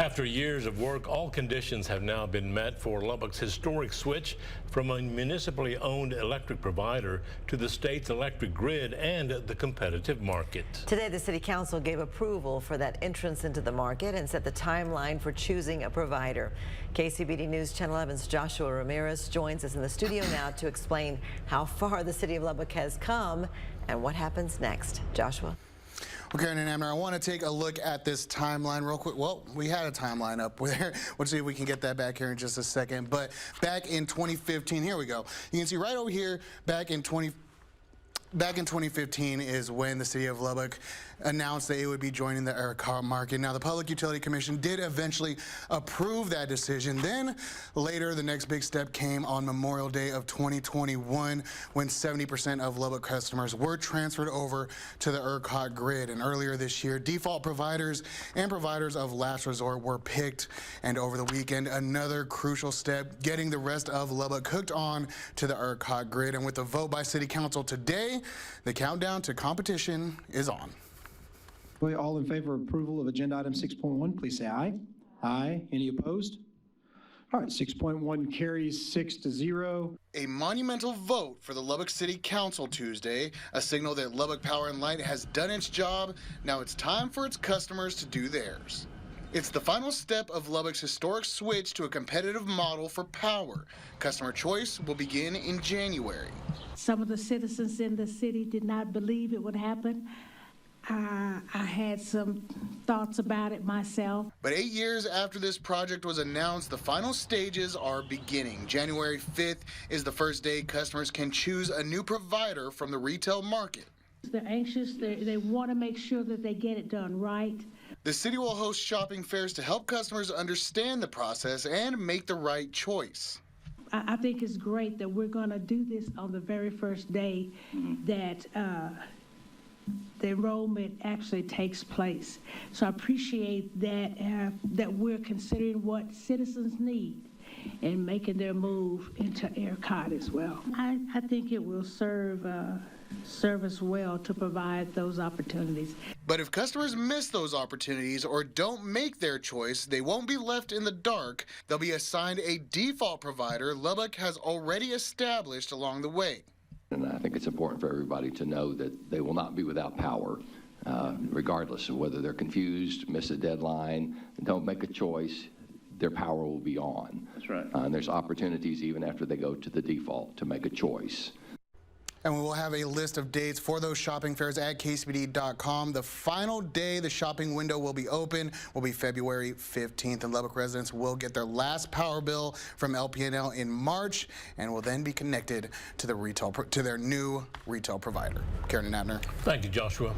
After years of work, all conditions have now been met for Lubbock's historic switch from a municipally owned electric provider to the state's electric grid and the competitive market. Today, the City Council gave approval for that entrance into the market and set the timeline for choosing a provider. KCBD News Channel 11's Joshua Ramirez joins us in the studio now to explain how far the City of Lubbock has come and what happens next. Joshua. Well, Karen and Abner, I want to take a look at this timeline real quick. Well, we had a timeline up there. We'll see if we can get that back here in just a second. But back in 2015, here we go. You can see right over here, back in 2015 is when the City of Lubbock announced that it would be joining the ERCOT market. Now, the Public Utility Commission did eventually approve that decision. Then later, the next big step came on Memorial Day of 2021 when 70% of Lubbock customers were transferred over to the ERCOT grid. And earlier this year, default providers and providers of last resort were picked. And over the weekend, another crucial step, getting the rest of Lubbock hooked on to the ERCOT grid. And with the vote by City Council today, the countdown to competition is on. All in favor of approval of agenda item 6.1, please say aye. Aye. Any opposed? All right, 6.1 carries 6-0. A monumental vote for the Lubbock City Council Tuesday, a signal that Lubbock Power and Light has done its job. Now it's time for its customers to do theirs. It's the final step of Lubbock's historic switch to a competitive model for power. Customer choice will begin in January. Some of the citizens in the city did not believe it would happen. I had some thoughts about it myself. But 8 years after this project was announced, the final stages are beginning. January 5th is the first day customers can choose a new provider from the retail market. They're anxious. They want to make sure that they get it done right. The city will host shopping fairs to help customers understand the process and make the right choice. I think it's great that we're going to do this on the very first day that the enrollment actually takes place. So I appreciate that that we're considering what citizens need and making their move into ERCOT as well. I think it will serve us well to provide those opportunities. But if customers miss those opportunities or don't make their choice, they won't be left in the dark. They'll be assigned a default provider Lubbock has already established along the way. And I think it's important for everybody to know that they will not be without power, regardless of whether they're confused, miss a deadline, don't make a choice. Their power will be on. That's right. And there's opportunities even after they go to the default to make a choice. And we will have a list of dates for those shopping fairs at kcbd.com. The final day the shopping window will be open will be February 15th, and Lubbock residents will get their last power bill from LP&L in March and will then be connected to their new retail provider. Karen and Abner. Thank you, Joshua.